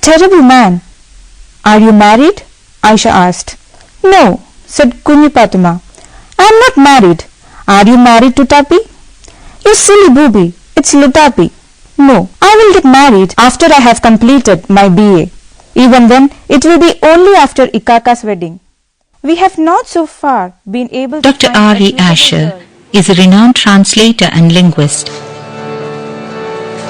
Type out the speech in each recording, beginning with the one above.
That terrible man. Are you married? Aisha asked. No, said Kunyi Patuma. I am not married. Are you married to Tapi? You silly booby, it's Lutapi. No, I will get married after I have completed my BA. Even then, it will be only after Ikaka's wedding. We have not so far been able to Dr. R.E. Asher is a renowned translator and linguist,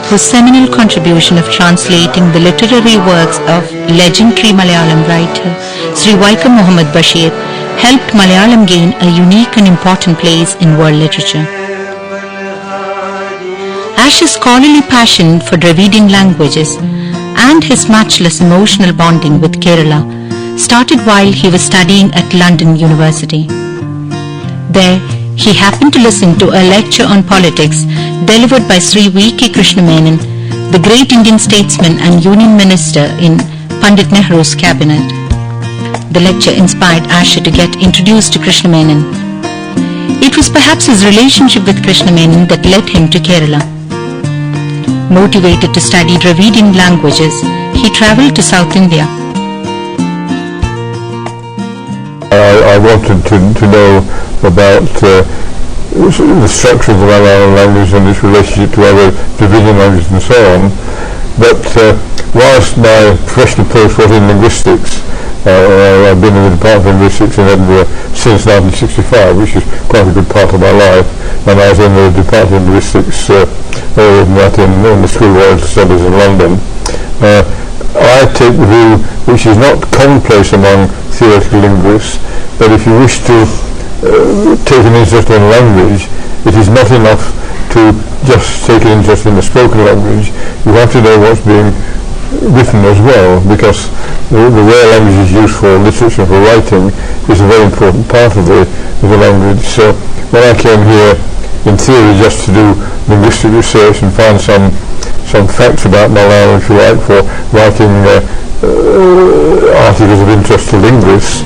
whose seminal contribution of translating the literary works of legendary Malayalam writer Sri Vaikom Muhammad Bashir helped Malayalam gain a unique and important place in world literature. Asher's scholarly passion for Dravidian languages and his matchless emotional bonding with Kerala started while he was studying at London University. There, he happened to listen to a lecture on politics delivered by Sri V.K. Krishnamenon, the great Indian statesman and Union Minister in Pandit Nehru's cabinet. The lecture inspired Asher to get introduced to Krishnamenon. It was perhaps his relationship with Krishnamenon that led him to Kerala. Motivated to study Dravidian languages, he travelled to South India. I wanted to know about the structure of the Malayalam language and its relationship to other Dravidian languages and so on. But whilst my professional post was in linguistics, I've been in the Department of Linguistics in Edinburgh since 1965, which is quite a good part of my life, and I was in the Department of Linguistics earlier than that in the School of Oriental Studies in London. I take the view, which is not commonplace among theoretical linguists, that if you wish to take an interest in language, it is not enough to just take an interest in the spoken language. You have to know what's being written as well, because the way language is used for literature, for writing, is a very important part of the language. So when I came here in theory just to do linguistic research and find some facts about Malayalam, if you like, for writing articles of interest to linguists.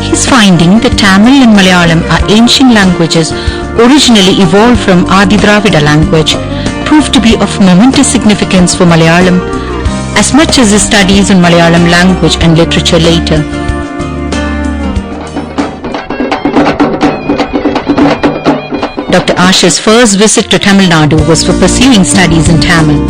His finding that Tamil and Malayalam are ancient languages originally evolved from Adi Dravida language proved to be of momentous significance for Malayalam as much as his studies on Malayalam language and literature later. Dr. Asher's first visit to Tamil Nadu was for pursuing studies in Tamil.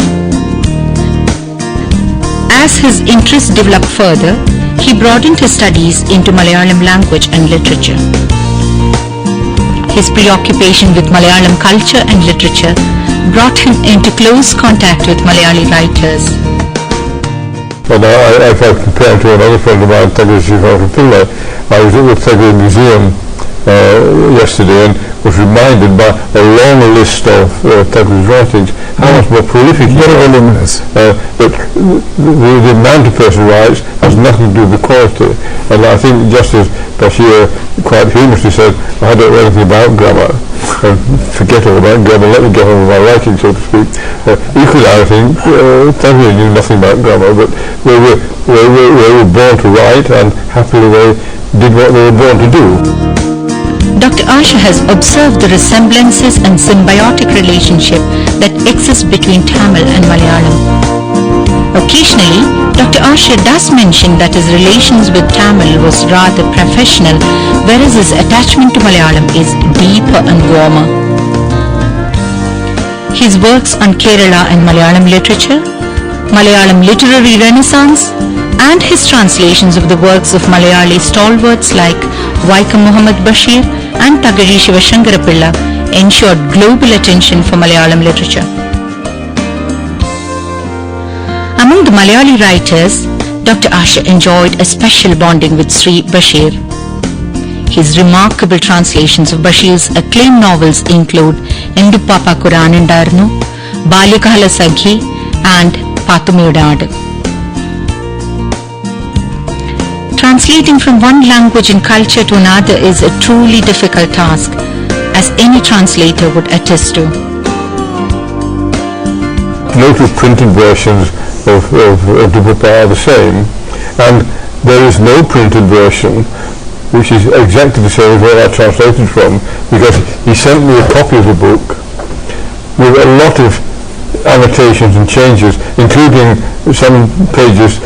As his interest developed further, he broadened his studies into Malayalam language and literature. His preoccupation with Malayalam culture and literature brought him into close contact with Malayali writers. Well, if I compare to another friend of mine, Tagashi Pillai, I was at the Tagashi Museum yesterday and was reminded by a long list of Tagore's writings how much more prolific he was. But the amount a person writes has nothing to do with the quality. And I think just as Bashir quite humorously said, I don't know anything about grammar, and forget all about grammar, let me get on with my writing, so to speak. Equally, I think Tagore knew nothing about grammar, but they were born to write, and happily they did what they were born to do. Dr. Asher has observed the resemblances and symbiotic relationship that exists between Tamil and Malayalam. Occasionally, Dr. Asher does mention that his relations with Tamil was rather professional, whereas his attachment to Malayalam is deeper and warmer. His works on Kerala and Malayalam literature, Malayalam literary renaissance, and his translations of the works of Malayali stalwarts like Vaikom Muhammad Bashir and Tagari Shivashankara Pilla ensured global attention for Malayalam literature. Among the Malayali writers, Dr. Asher enjoyed a special bonding with Sri Bashir. His remarkable translations of Bashir's acclaimed novels include Endu Papa Quran Undarnu, Balyakahala Saghi, and Pathumiyude Aadu. Translating from one language and culture to another is a truly difficult task, as any translator would attest to. No two printed versions of the book are the same, and there is no printed version which is exactly the same as what I translated from, because he sent me a copy of the book with a lot of annotations and changes, including some pages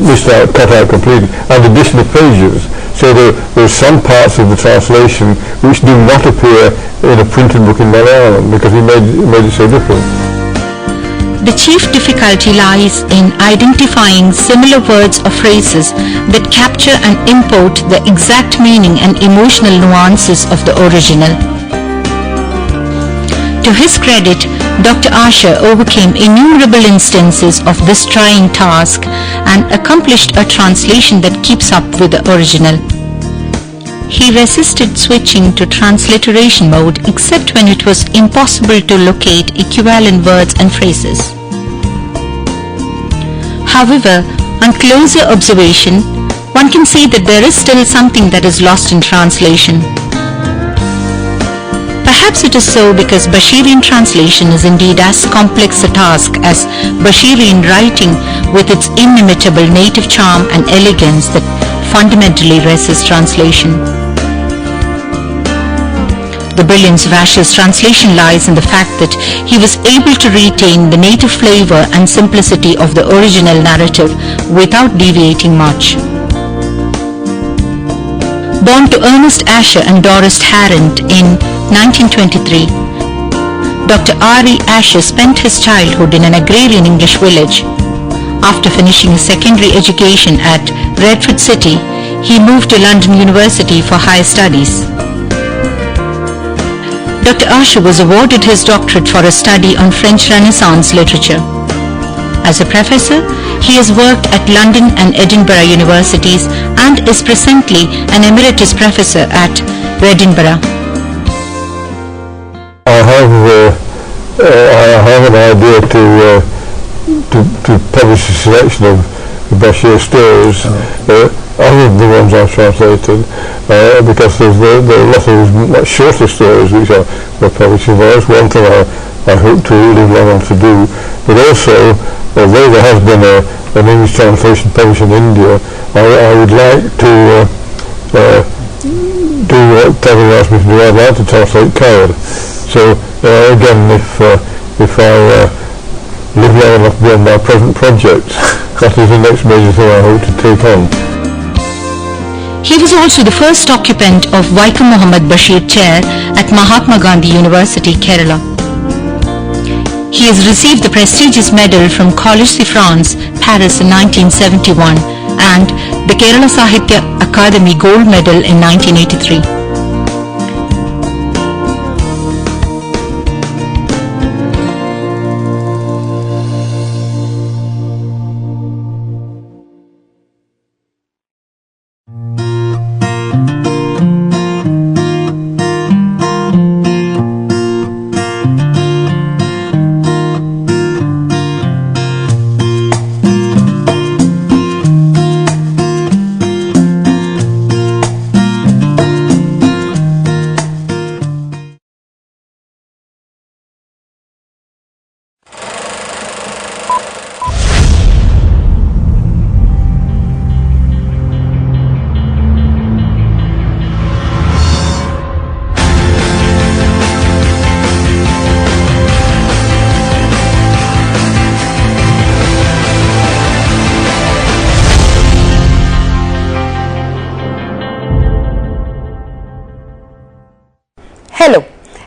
missed out, cut out completely, and additional pages. So there are some parts of the translation which do not appear in a printed book in Malayalam because he made it so different. The chief difficulty lies in identifying similar words or phrases that capture and import the exact meaning and emotional nuances of the original. To his credit, Dr. Asher overcame innumerable instances of this trying task and accomplished a translation that keeps up with the original. He resisted switching to transliteration mode except when it was impossible to locate equivalent words and phrases. However, on closer observation, one can see that there is still something that is lost in translation. Perhaps it is so because Bashirian translation is indeed as complex a task as Bashirian writing with its inimitable native charm and elegance that fundamentally resists translation. The brilliance of Asher's translation lies in the fact that he was able to retain the native flavor and simplicity of the original narrative without deviating much. Born to Ernest Asher and Doris Tarrant in 1923, Dr. R.E. Asher spent his childhood in an agrarian English village. After finishing his secondary education at Redford City, he moved to London University for higher studies. Dr. Asher was awarded his doctorate for a study on French Renaissance literature. As a professor, he has worked at London and Edinburgh universities and is presently an emeritus professor at Edinburgh. I have an idea to publish a selection of Bashir stories, other than the ones I've translated, because there are a lot of much shorter stories which are publishing. That's one thing I hope to live long on to do. But also, although there has been an English translation published in India, I would like to do what Kevin asked me to do. I'd like to translate Coward. So again, if I live long enough beyond my present projects, that is the next major thing I hope to take on. He was also the first occupant of Vaikom Muhammad Bashir Chair at Mahatma Gandhi University, Kerala. He has received the prestigious medal from Collège de France, Paris in 1971 and the Kerala Sahitya Akademi Gold Medal in 1983. Hello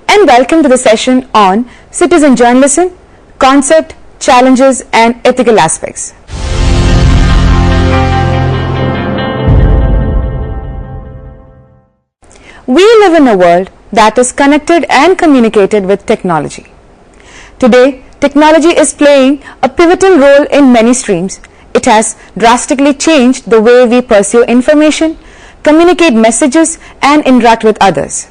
and welcome to the session on citizen journalism, concept, challenges and ethical aspects. We live in a world that is connected and communicated with technology. Today, technology is playing a pivotal role in many streams. It has drastically changed the way we pursue information, communicate messages and interact with others.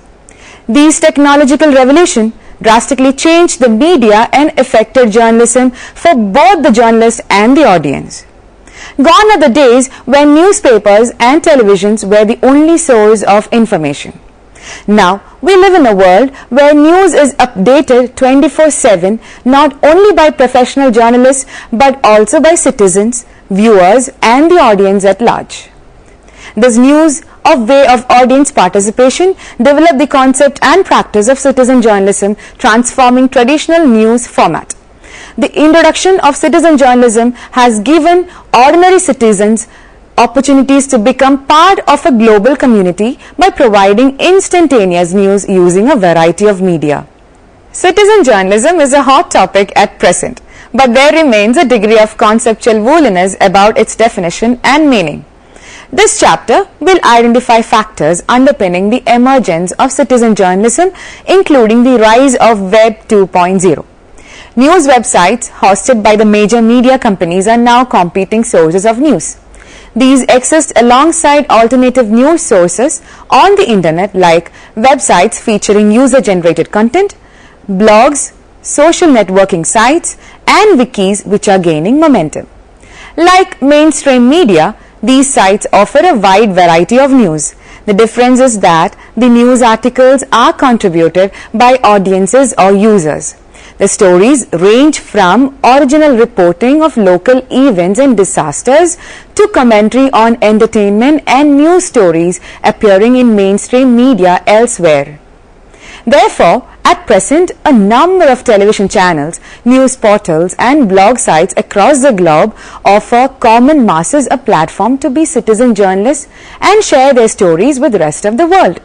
These technological revolution drastically changed the media and affected journalism for both the journalist and the audience. Gone are the days when newspapers and televisions were the only source of information. Now, we live in a world where news is updated 24/7 not only by professional journalists but also by citizens, viewers and the audience at large. This news way of audience participation developed the concept and practice of citizen journalism, transforming traditional news format. the introduction of citizen journalism has given ordinary citizens opportunities to become part of a global community by providing instantaneous news using a variety of media. Citizen journalism is a hot topic at present, but there remains a degree of conceptual woolliness about its definition and meaning. This chapter will identify factors underpinning the emergence of citizen journalism, including the rise of Web 2.0. News websites hosted by the major media companies are now competing sources of news. These exist alongside alternative news sources on the internet like websites featuring user-generated content, blogs, social networking sites, and wikis which are gaining momentum. Like mainstream media, these sites offer a wide variety of news. The difference is that the news articles are contributed by audiences or users. The stories range from original reporting of local events and disasters to commentary on entertainment and news stories appearing in mainstream media elsewhere. Therefore, at present, a number of television channels, news portals and blog sites across the globe offer common masses a platform to be citizen journalists and share their stories with the rest of the world.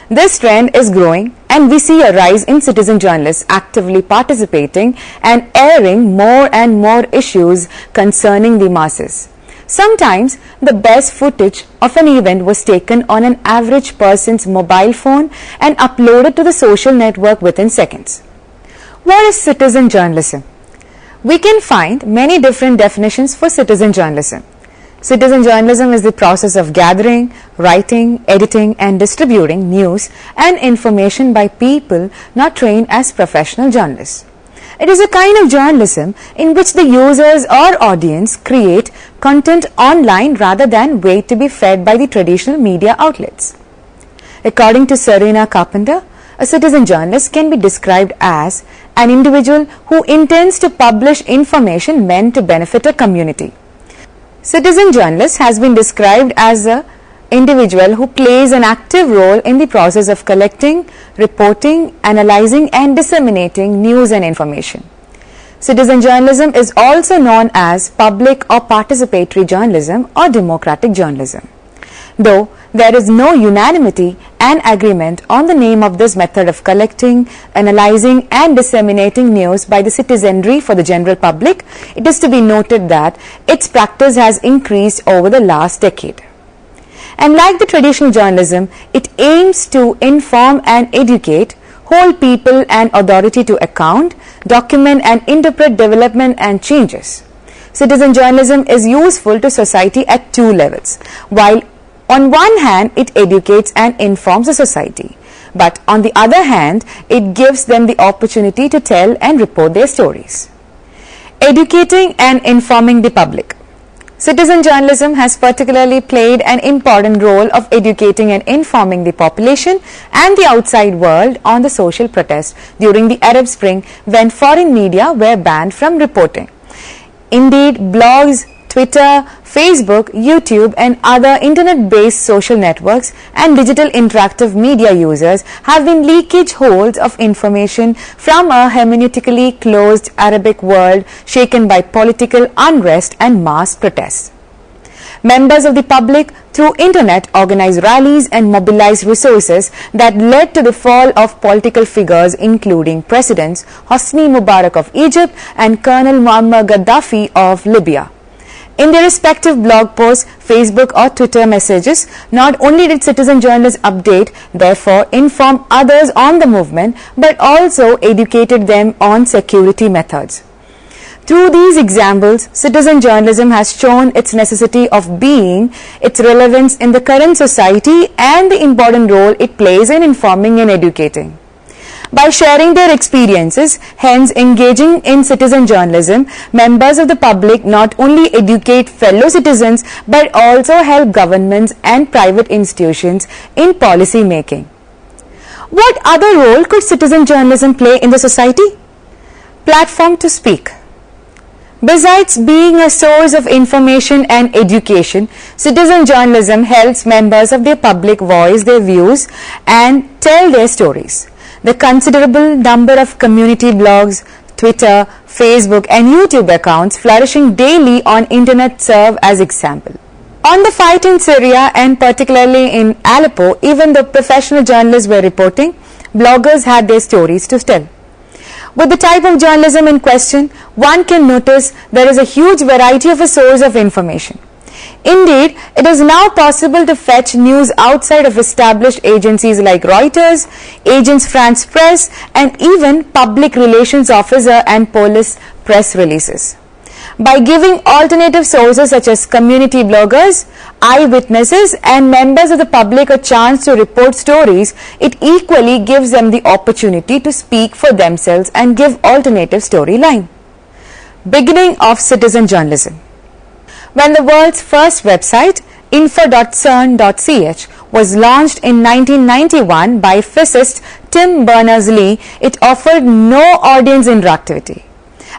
This trend is growing and we see a rise in citizen journalists actively participating and airing more and more issues concerning the masses. Sometimes the best footage of an event was taken on an average person's mobile phone and uploaded to the social network within seconds. What is citizen journalism? We can find many different definitions for citizen journalism. Citizen journalism is the process of gathering, writing, editing and distributing news and information by people not trained as professional journalists. It is a kind of journalism in which the users or audience create content online rather than wait to be fed by the traditional media outlets. According to Serena Carpenter, a citizen journalist can be described as an individual who intends to publish information meant to benefit a community. Citizen journalist has been described as an individual who plays an active role in the process of collecting, reporting, analyzing and disseminating news and information. Citizen journalism is also known as public or participatory journalism or democratic journalism. Though there is no unanimity and agreement on the name of this method of collecting, analyzing and disseminating news by the citizenry for the general public, it is to be noted that its practice has increased over the last decade. And like the traditional journalism, it aims to inform and educate, hold people and authority to account, document and interpret development and changes. Citizen journalism is useful to society at two levels. While on one hand, it educates and informs the society, but on the other hand, it gives them the opportunity to tell and report their stories. Educating and informing the public. Citizen journalism has particularly played an important role of educating and informing the population and the outside world on the social protests during the Arab Spring when foreign media were banned from reporting. Indeed, blogs, Twitter, Facebook, YouTube and other internet-based social networks and digital interactive media users have been leakage holes of information from a hermeneutically closed Arabic world shaken by political unrest and mass protests. Members of the public through internet organized rallies and mobilized resources that led to the fall of political figures including Presidents Hosni Mubarak of Egypt and Colonel Muammar Gaddafi of Libya. In their respective blog posts, Facebook or Twitter messages, not only did citizen journalists update, therefore inform others on the movement, but also educated them on security methods. Through these examples, citizen journalism has shown its necessity of being, its relevance in the current society and the important role it plays in informing and educating. By sharing their experiences, hence engaging in citizen journalism, members of the public not only educate fellow citizens but also help governments and private institutions in policy making. What other role could citizen journalism play in the society? Platform to speak. Besides being a source of information and education, citizen journalism helps members of the public voice their views and tell their stories. The considerable number of community blogs, Twitter, Facebook and YouTube accounts flourishing daily on internet serve as example. On the fight in Syria and particularly in Aleppo, even though professional journalists were reporting, bloggers had their stories to tell. With the type of journalism in question, one can notice there is a huge variety of a source of information. Indeed, it is now possible to fetch news outside of established agencies like Reuters, Agence France Presse, and even public relations officer and police press releases. By giving alternative sources such as community bloggers, eyewitnesses, and members of the public a chance to report stories, it equally gives them the opportunity to speak for themselves and give alternative storyline. Beginning of citizen journalism. When the world's first website, info.cern.ch, was launched in 1991 by physicist Tim Berners-Lee, it offered no audience interactivity.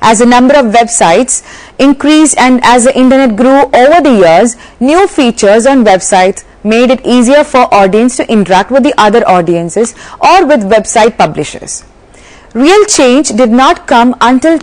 As the number of websites increased and as the internet grew over the years, new features on websites made it easier for audience to interact with the other audiences or with website publishers. Real change did not come until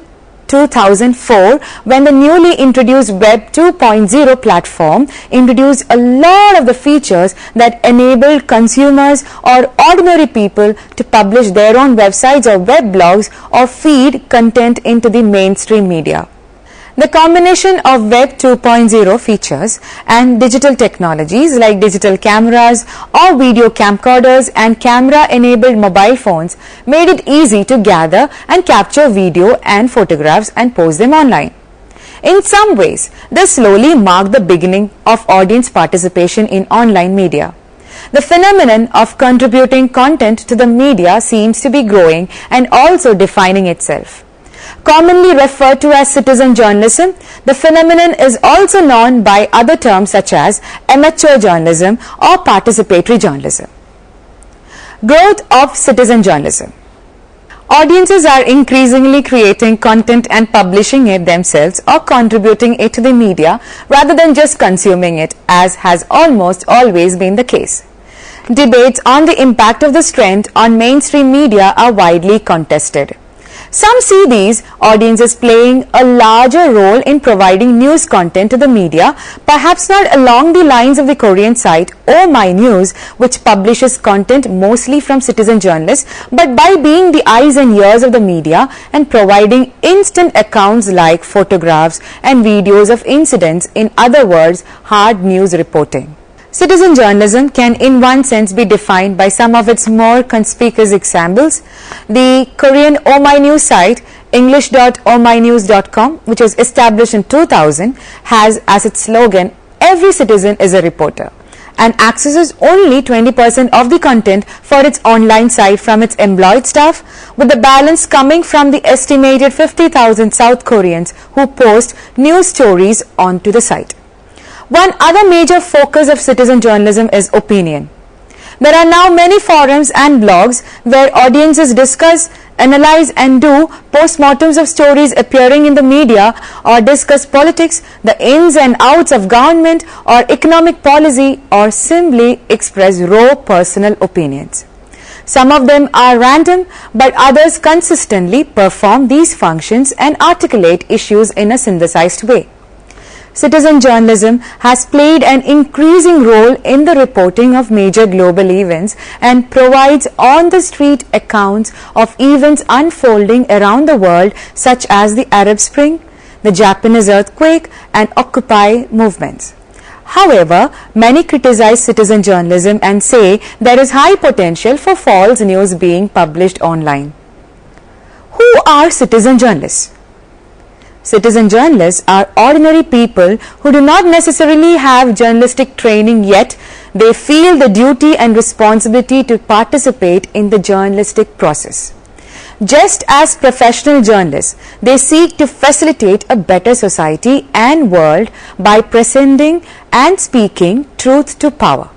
2004 when the newly introduced Web 2.0 platform introduced a lot of the features that enabled consumers or ordinary people to publish their own websites or web blogs or feed content into the mainstream media. The combination of Web 2.0 features and digital technologies like digital cameras or video camcorders and camera-enabled mobile phones made it easy to gather and capture video and photographs and post them online. In some ways, this slowly marked the beginning of audience participation in online media. The phenomenon of contributing content to the media seems to be growing and also defining itself. Commonly referred to as citizen journalism, the phenomenon is also known by other terms such as amateur journalism or participatory journalism. Growth of citizen journalism. Audiences are increasingly creating content and publishing it themselves or contributing it to the media rather than just consuming it, as has almost always been the case. Debates on the impact of this trend on mainstream media are widely contested. Some see these audiences playing a larger role in providing news content to the media, perhaps not along the lines of the Korean site Oh My News, which publishes content mostly from citizen journalists, but by being the eyes and ears of the media and providing instant accounts like photographs and videos of incidents, in other words, hard news reporting. Citizen journalism can in one sense be defined by some of its more conspicuous examples. The Korean Oh My News site, english.ohmynews.com, which was established in 2000, has as its slogan, "Every citizen is a reporter," and accesses only 20% of the content for its online site from its employed staff, with the balance coming from the estimated 50,000 South Koreans who post news stories onto the site. One other major focus of citizen journalism is opinion. There are now many forums and blogs where audiences discuss, analyze and do postmortems of stories appearing in the media, or discuss politics, the ins and outs of government or economic policy, or simply express raw personal opinions. Some of them are random, but others consistently perform these functions and articulate issues in a synthesized way. Citizen journalism has played an increasing role in the reporting of major global events and provides on-the-street accounts of events unfolding around the world, such as the Arab Spring, the Japanese earthquake, and Occupy movements. However, many criticize citizen journalism and say there is high potential for false news being published online. Who are citizen journalists? Citizen journalists are ordinary people who do not necessarily have journalistic training, yet they feel the duty and responsibility to participate in the journalistic process. Just as professional journalists, they seek to facilitate a better society and world by presenting and speaking truth to power.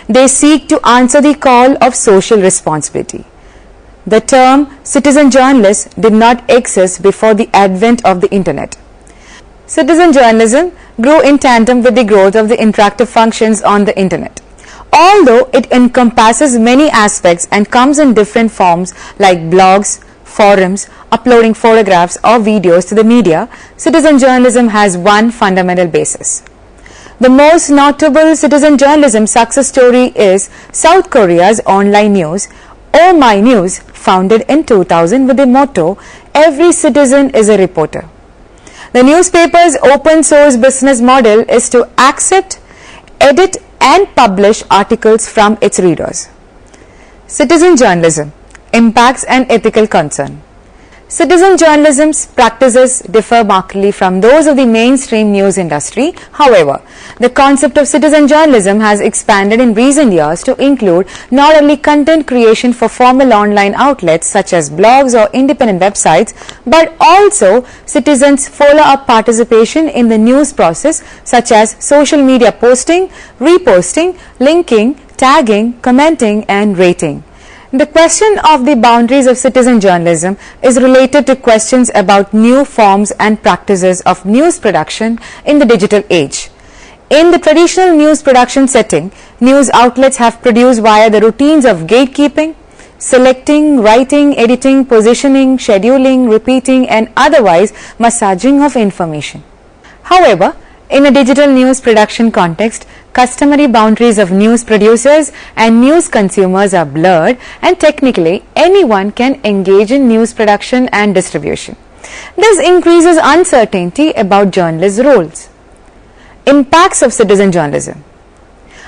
They seek to answer the call of social responsibility. The term citizen journalist did not exist before the advent of the internet. Citizen journalism grew in tandem with the growth of the interactive functions on the internet. Although it encompasses many aspects and comes in different forms like blogs, forums, uploading photographs or videos to the media, citizen journalism has one fundamental basis. The most notable citizen journalism success story is South Korea's online news, Oh My News, founded in 2000 with the motto, "Every citizen is a reporter." The newspaper's open source business model is to accept, edit and publish articles from its readers. Citizen journalism, impacts and ethical concern. Citizen journalism's practices differ markedly from those of the mainstream news industry. However, the concept of citizen journalism has expanded in recent years to include not only content creation for formal online outlets such as blogs or independent websites, but also citizens' follow-up participation in the news process such as social media posting, reposting, linking, tagging, commenting and rating. The question of the boundaries of citizen journalism is related to questions about new forms and practices of news production in the digital age. In the traditional news production setting, news outlets have produced via the routines of gatekeeping, selecting, writing, editing, positioning, scheduling, repeating and otherwise massaging of information. However, in a digital news production context, customary boundaries of news producers and news consumers are blurred and technically anyone can engage in news production and distribution. This increases uncertainty about journalists' roles. Impacts of citizen journalism.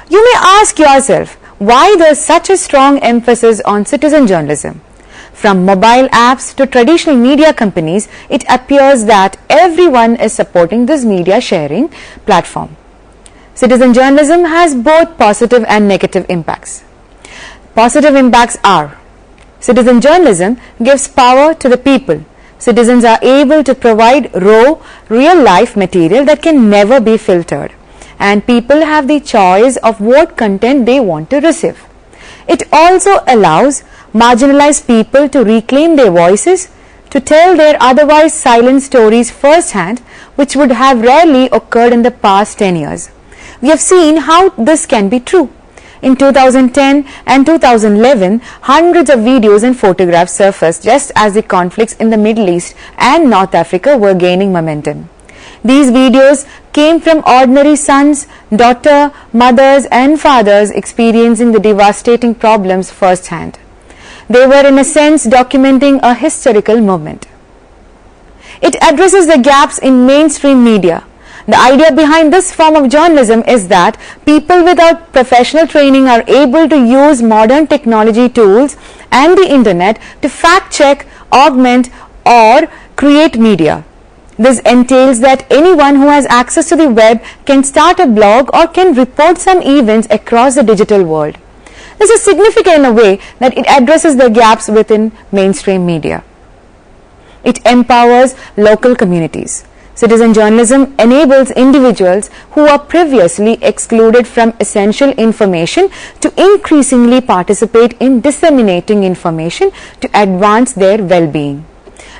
You may ask yourself why there is such a strong emphasis on citizen journalism. From mobile apps to traditional media companies, it appears that everyone is supporting this media sharing platform. Citizen journalism has both positive and negative impacts. Positive impacts are: citizen journalism gives power to the people. Citizens are able to provide raw, real-life material that can never be filtered, and people have the choice of what content they want to receive. It also allows marginalized people to reclaim their voices, to tell their otherwise silent stories firsthand, which would have rarely occurred in the past 10 years. We have seen how this can be true. In 2010 and 2011, hundreds of videos and photographs surfaced just as the conflicts in the Middle East and North Africa were gaining momentum. These videos came from ordinary sons, daughters, mothers and fathers experiencing the devastating problems firsthand. They were in a sense documenting a historical moment. It addresses the gaps in mainstream media. The idea behind this form of journalism is that people without professional training are able to use modern technology tools and the internet to fact check, augment or create media. This entails that anyone who has access to the web can start a blog or can report some events across the digital world. This is significant in a way that it addresses the gaps within mainstream media. It empowers local communities. Citizen journalism enables individuals who are previously excluded from essential information to increasingly participate in disseminating information to advance their well-being.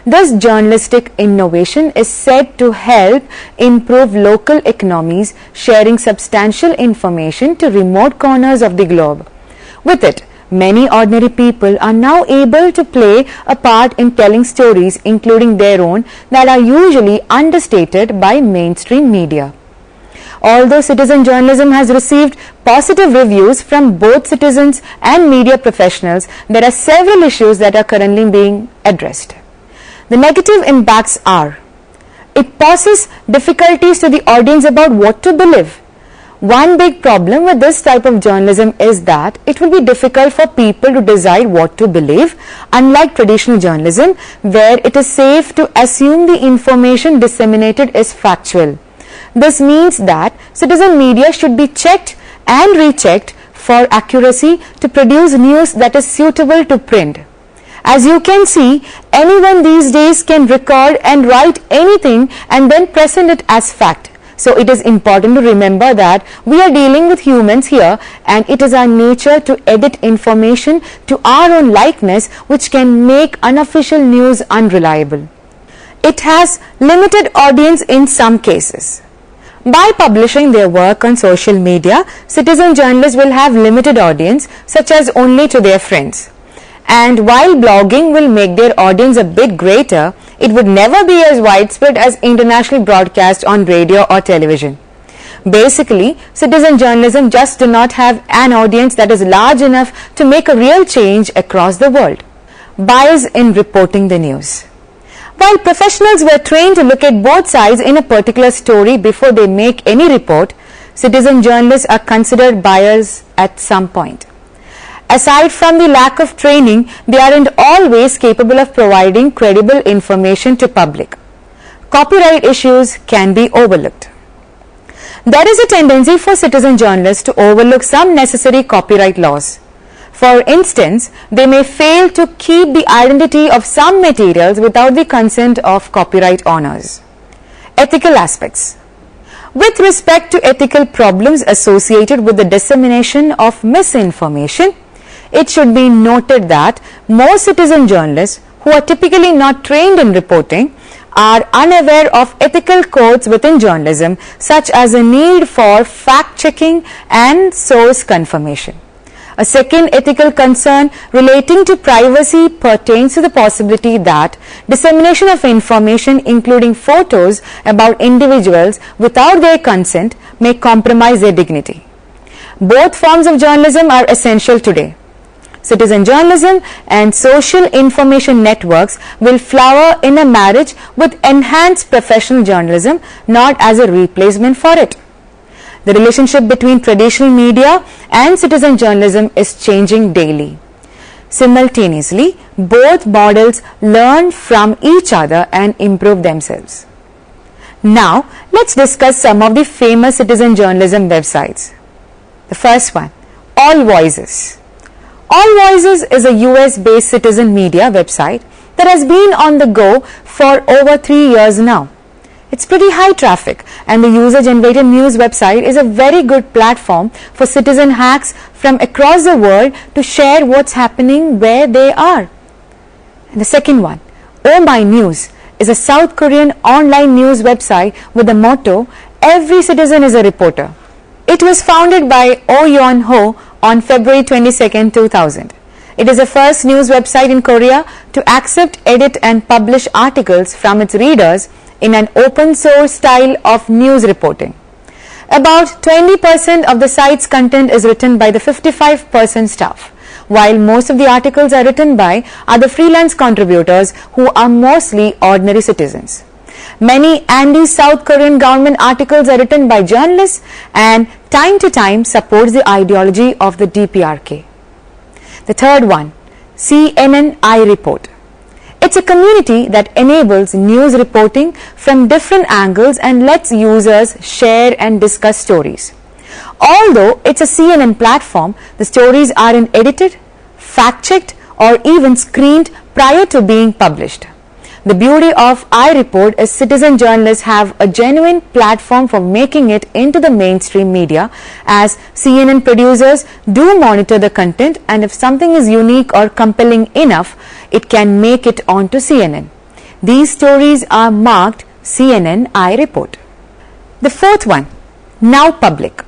This journalistic innovation is said to help improve local economies, sharing substantial information to remote corners of the globe. With it, many ordinary people are now able to play a part in telling stories, including their own, that are usually understated by mainstream media. Although citizen journalism has received positive reviews from both citizens and media professionals, there are several issues that are currently being addressed. The negative impacts are: it poses difficulties to the audience about what to believe. One big problem with this type of journalism is that it will be difficult for people to decide what to believe, unlike traditional journalism, where it is safe to assume the information disseminated is factual. This means that citizen media should be checked and rechecked for accuracy to produce news that is suitable to print. As you can see, anyone these days can record and write anything and then present it as fact. So it is important to remember that we are dealing with humans here, and it is our nature to edit information to our own likeness, which can make unofficial news unreliable. It has limited audience in some cases. By publishing their work on social media, citizen journalists will have limited audience, such as only to their friends. And while blogging will make their audience a bit greater, it would never be as widespread as international broadcast on radio or television. Basically, citizen journalism just do not have an audience that is large enough to make a real change across the world. Bias in reporting the news. While professionals were trained to look at both sides in a particular story before they make any report, citizen journalists are considered biased at some point. Aside from the lack of training, they aren't always capable of providing credible information to public. Copyright issues can be overlooked. There is a tendency for citizen journalists to overlook some necessary copyright laws. For instance, they may fail to keep the identity of some materials without the consent of copyright owners. Ethical aspects. With respect to ethical problems associated with the dissemination of misinformation, it should be noted that most citizen journalists, who are typically not trained in reporting, are unaware of ethical codes within journalism, such as a need for fact-checking and source confirmation. A second ethical concern relating to privacy pertains to the possibility that dissemination of information, including photos about individuals without their consent, may compromise their dignity. Both forms of journalism are essential today. Citizen journalism and social information networks will flower in a marriage with enhanced professional journalism, not as a replacement for it. The relationship between traditional media and citizen journalism is changing daily. Simultaneously, both models learn from each other and improve themselves. Now, let's discuss some of the famous citizen journalism websites. The first one, All Voices. All Voices is a US-based citizen media website that has been on the go for over 3 years now. It's pretty high traffic, and the user-generated news website is a very good platform for citizen hacks from across the world to share what's happening where they are. And the second one, Oh My News, is a South Korean online news website with the motto, "Every citizen is a reporter." It was founded by Oh Yeon-ho on February 22, 2000. It is the first news website in Korea to accept, edit and publish articles from its readers in an open source style of news reporting. About 20% of the site's content is written by the 55% staff, while most of the articles are written by other freelance contributors who are mostly ordinary citizens. Many anti-South Korean government articles are written by journalists and time to time supports the ideology of the DPRK. The third one, CNN iReport. It's a community that enables news reporting from different angles and lets users share and discuss stories. Although it's a CNN platform, the stories aren't edited, fact-checked or even screened prior to being published. The beauty of iReport is citizen journalists have a genuine platform for making it into the mainstream media, as CNN producers do monitor the content, and if something is unique or compelling enough, it can make it onto CNN. These stories are marked CNN iReport. The fourth one, Now Public.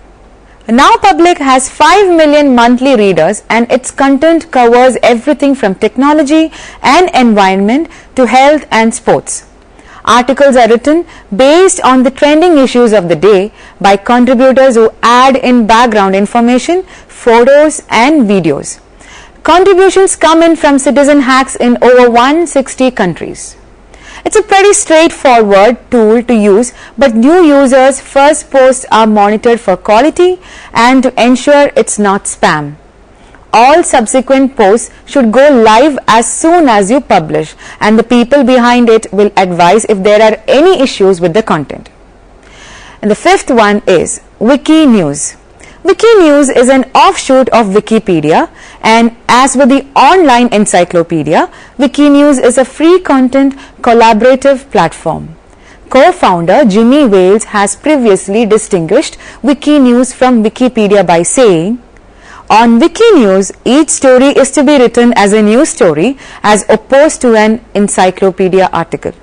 Now Public has 5 million monthly readers, and its content covers everything from technology and environment to health and sports. Articles are written based on the trending issues of the day by contributors who add in background information, photos and videos. Contributions come in from citizen hacks in over 160 countries. It's a pretty straightforward tool to use, but new users' first posts are monitored for quality and to ensure it's not spam. All subsequent posts should go live as soon as you publish, and the people behind it will advise if there are any issues with the content. And the fifth one is Wiki News. Wiki News is an offshoot of Wikipedia, and as with the online encyclopedia, Wiki News is a free content collaborative platform. Co-founder Jimmy Wales has previously distinguished Wiki News from Wikipedia by saying, "On Wiki News, each story is to be written as a news story as opposed to an encyclopedia article."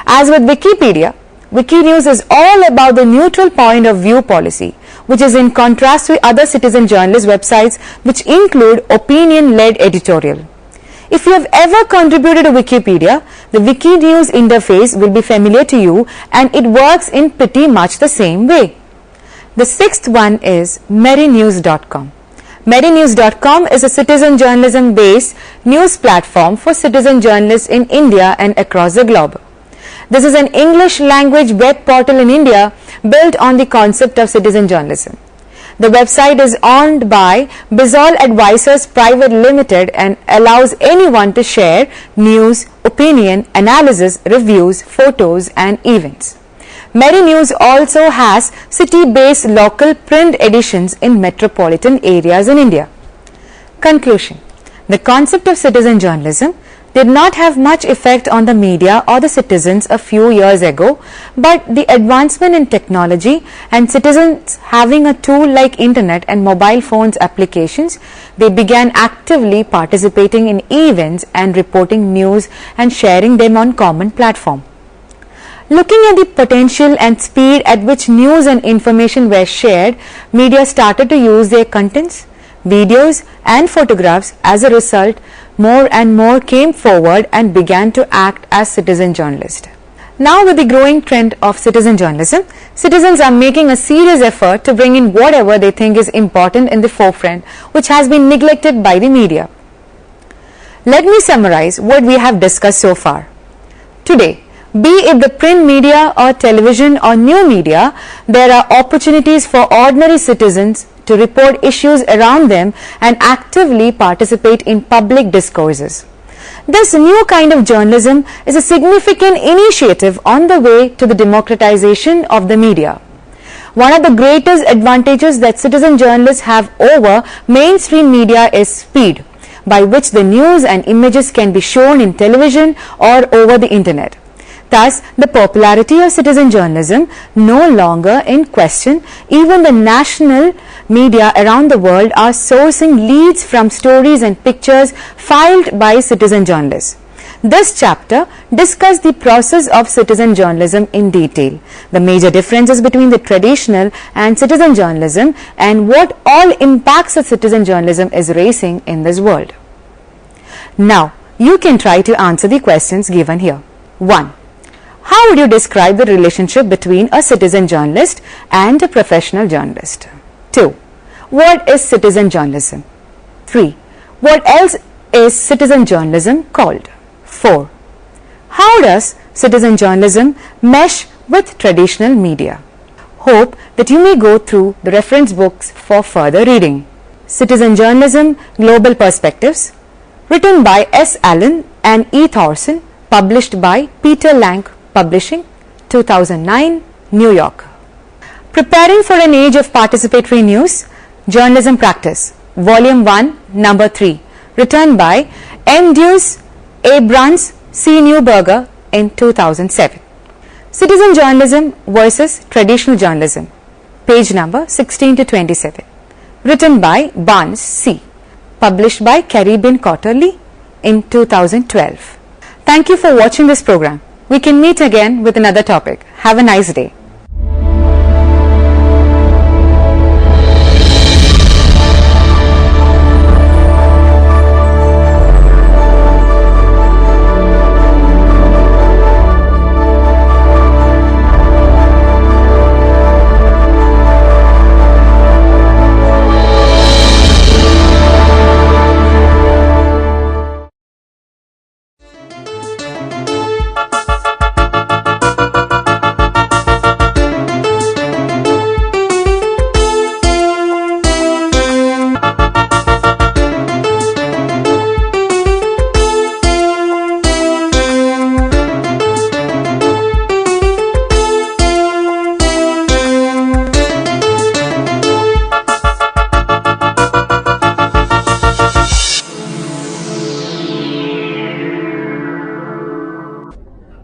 As with Wikipedia, Wiki News is all about the neutral point of view policy, which is in contrast to other citizen journalist websites which include opinion-led editorial. If you have ever contributed to Wikipedia, the Wiki News interface will be familiar to you, and it works in pretty much the same way. The sixth one is MerryNews.com. MerryNews.com is a citizen journalism based news platform for citizen journalists in India and across the globe. This is an English language web portal in India built on the concept of citizen journalism. The website is owned by Bizol Advisors Private Limited and allows anyone to share news, opinion, analysis, reviews, photos and events. Merry News also has city-based local print editions in metropolitan areas in India. Conclusion: the concept of citizen journalism did not have much effect on the media or the citizens a few years ago, but the advancement in technology and citizens having a tool like internet and mobile phones applications, they began actively participating in events and reporting news and sharing them on common platform. Looking at the potential and speed at which news and information were shared, media started to use their contents, videos and photographs. As a result, more and more came forward and began to act as citizen journalists. Now, with the growing trend of citizen journalism, citizens are making a serious effort to bring in whatever they think is important in the forefront, which has been neglected by the media. Let me summarize what we have discussed so far. Today, be it the print media or television or new media, there are opportunities for ordinary citizens to report issues around them and actively participate in public discourses. This new kind of journalism is a significant initiative on the way to the democratization of the media. One of the greatest advantages that citizen journalists have over mainstream media is speed, by which the news and images can be shown in television or over the internet. Thus, the popularity of citizen journalism no longer in question. Even the national media around the world are sourcing leads from stories and pictures filed by citizen journalists. This chapter discusses the process of citizen journalism in detail, the major differences between the traditional and citizen journalism, and what all impacts of citizen journalism is raising in this world. Now, you can try to answer the questions given here. 1. How would you describe the relationship between a citizen journalist and a professional journalist? 2. What is citizen journalism? 3. What else is citizen journalism called? 4. How does citizen journalism mesh with traditional media? Hope that you may go through the reference books for further reading. Citizen Journalism Global Perspectives, written by S. Allen and E. Thorson, published by Peter Lang Publishing, 2009, New York. Preparing for an Age of Participatory News, Journalism Practice, Volume 1, Number 3, written by M. Deuce, A. Bruns, C. Newberger in 2007. Citizen Journalism versus Traditional Journalism, page number 16 to 27, written by Barnes, C., published by Caribbean Quarterly in 2012. Thank you for watching this program. We can meet again with another topic. Have a nice day.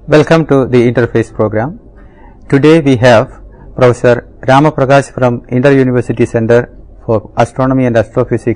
Welcome to the Interface program. Today we have Professor Rama Prakash from Inter University Center for Astronomy and Astrophysics